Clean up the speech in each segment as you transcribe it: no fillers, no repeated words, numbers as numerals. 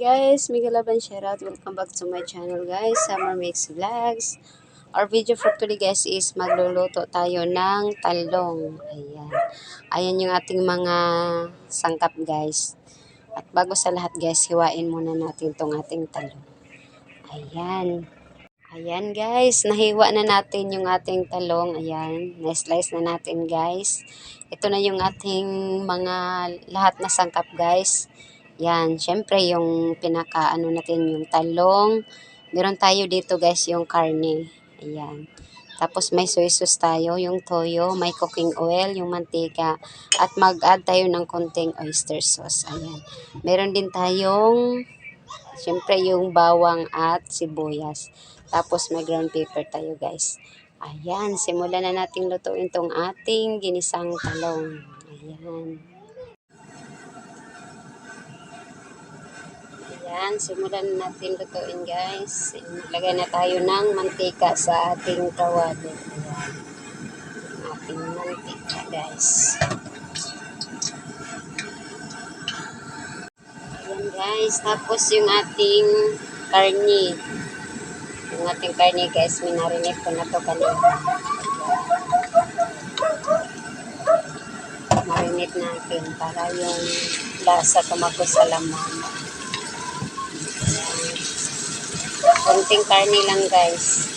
guys, Miguel Laban shoutout. Welcome back to my channel guys, Summer Mix Vlogs. Our video for today guys is magluluto tayo ng talong. Ayan. Ayan yung ating mga sangkap guys. At bago sa lahat guys, hiwain muna natin tong ating talong. Ayan. Ayan guys, nahiwa na natin yung ating talong. Ayan, na-slice na natin guys. Ito na yung ating mga lahat na sangkap guys. Yan, syempre yung pinaka-ano natin yung talong. Meron tayo dito guys yung karne. Ayan. Tapos may soy sauce tayo, yung toyo, may cooking oil, yung mantika. At mag-add tayo ng konting oyster sauce. Ayan. Meron din tayong syempre yung bawang at sibuyas. Tapos may ground pepper tayo guys. Ayan, simulan na natin lutuin tong ating ginisang talong. Ayan. Ayan, simulan na natin lutuin guys. Lagay na tayo ng mantika sa ating kawali. Ayan. Ating mantika guys. Ayan guys, tapos yung ating karni. Yung ating karne guys, minarinate ko na to kanina. Marinate natin para yung lasa tumago sa laman. Konting karne lang guys.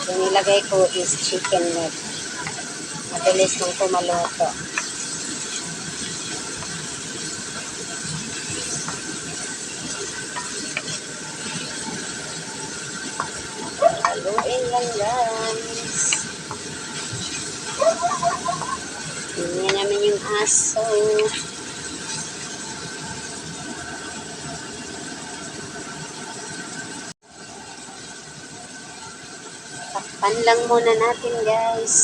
Yung nilagay ko is chicken leg. Mabilis nang tumaluto. Haluin lang guys. Tingnan namin yung aso. Takpan lang muna natin guys.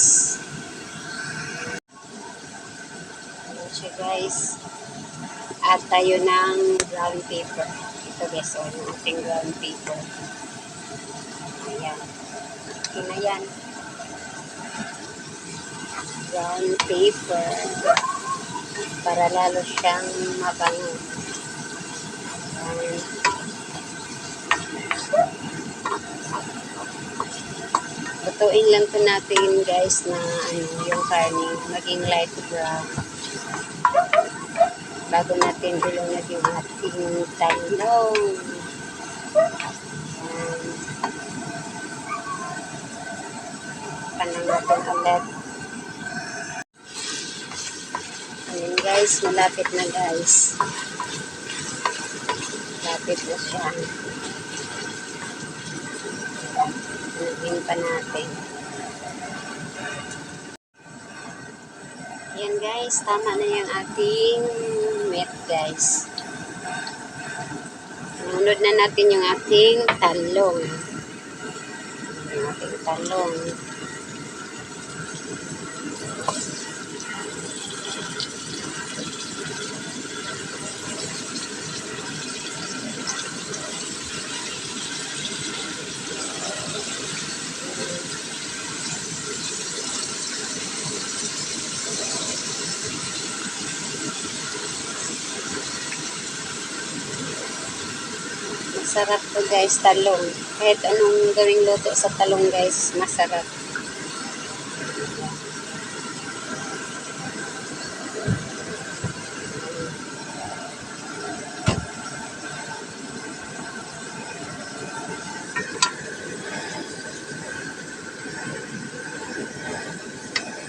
Ayan siya guys. Add tayo ng brown paper. Ito guys, o yung ating brown paper. Ayan. Okay na yan. Brown paper. Para lalo siyang mabango. Ayan. Lutuin lang to natin guys na yung karne maging light brown. Bago natin ilunod yung ating talong. Panang natin ulit. Ayan guys, malapit na guys. Malapit na siya. Naging pa natin. Ayan guys, tama na yung ating meat guys. Nunod na natin yung ating talong. Yung ating talong. Masarap to guys, talong. Kahit anong gawing luto sa talong guys, masarap.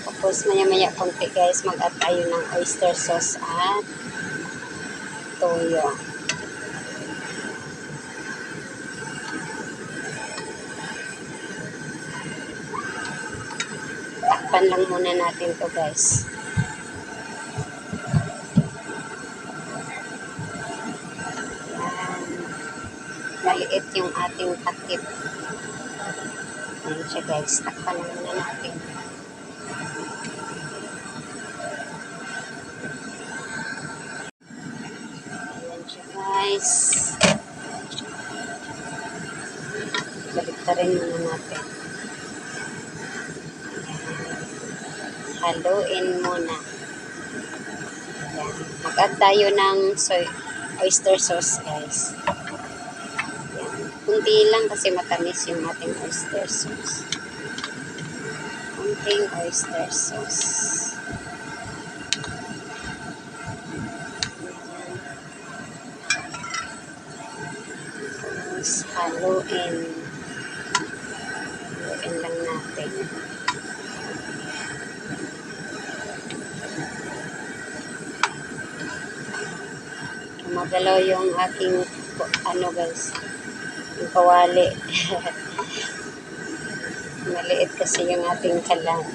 Tapos maya-maya konti guys, mag-add tayo ng oyster sauce at toyo. Takpan lang muna natin to guys. Yan. Maliit yung ating takip. Ayan siya guys. Takpan lang muna natin. Ayan siya guys. Baliktarin muna natin. Haluin muna. mag-add tayo ng oyster sauce, guys. Yan. Kunti lang kasi matamis yung ating oyster sauce. Kunting oyster sauce. Tapos haluin. Haluin lang natin. Magalaw yung aking guys, yung kawali. Maliit kasi yung ating kalan.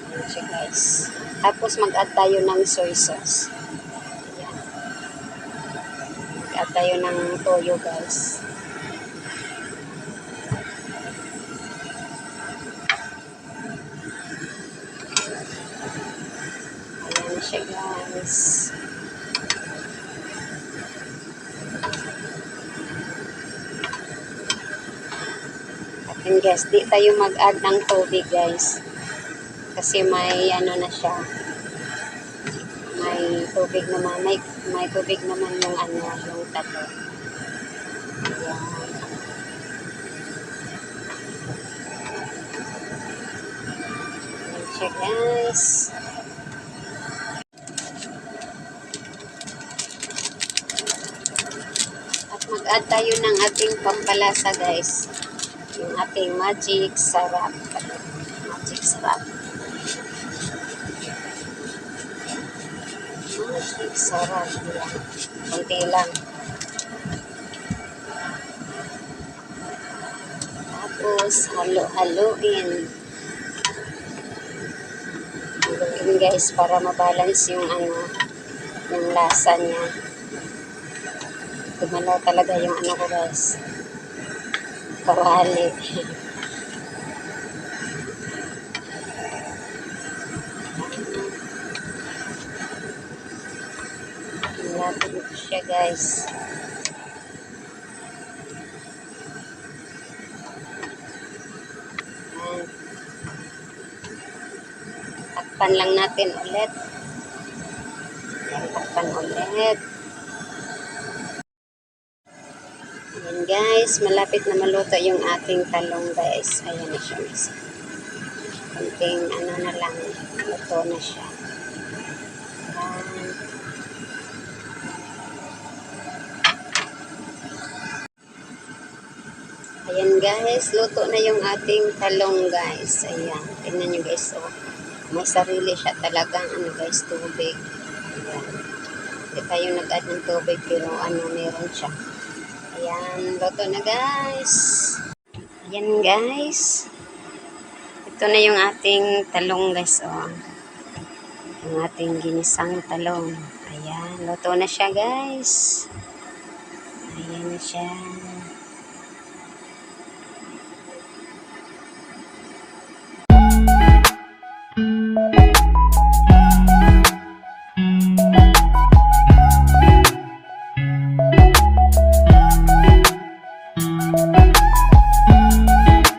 Ayan siya, guys. Tapos mag-add tayo ng soy sauce. Ayan. Mag-add tayo ng toyo, guys. Siya, guys. At guys, di tayo mag-add ng tubig, guys. Kasi may ano na siya. May tubig naman. May tubig naman yung yung tato. Ayan. Ayan siya, guys. Mag-add tayo ng ating pampalasa, guys. Yung ating magic sarap. Magic sarap. Magic sarap. Yan. Kunti lang. Tapos, halo-haloin. Haloin, guys, para mabalance yung yung lasa niya. Gumalaw talaga yung ko, guys. Kawali. Natin ito siya, guys. Ayan. Takpan lang natin ulit. Ayan, takpan ulit. Ayan, guys, malapit na maluto yung ating talong, guys. Ayan na siya, guys. Kunting na lang, luto na siya. Ayan, guys, luto na yung ating talong, guys. Ayan, tingnan nyo, guys, oh. May sarili siya talagang guys, tubig. Ayan. Hindi tayo nag-add ng tubig, pero meron siya. Ayan, luto na, guys. Ayan, guys. Ito na yung ating talong, guys, oh. Yung ating ginisang talong. Ayan, luto na siya, guys. Ayan na siya.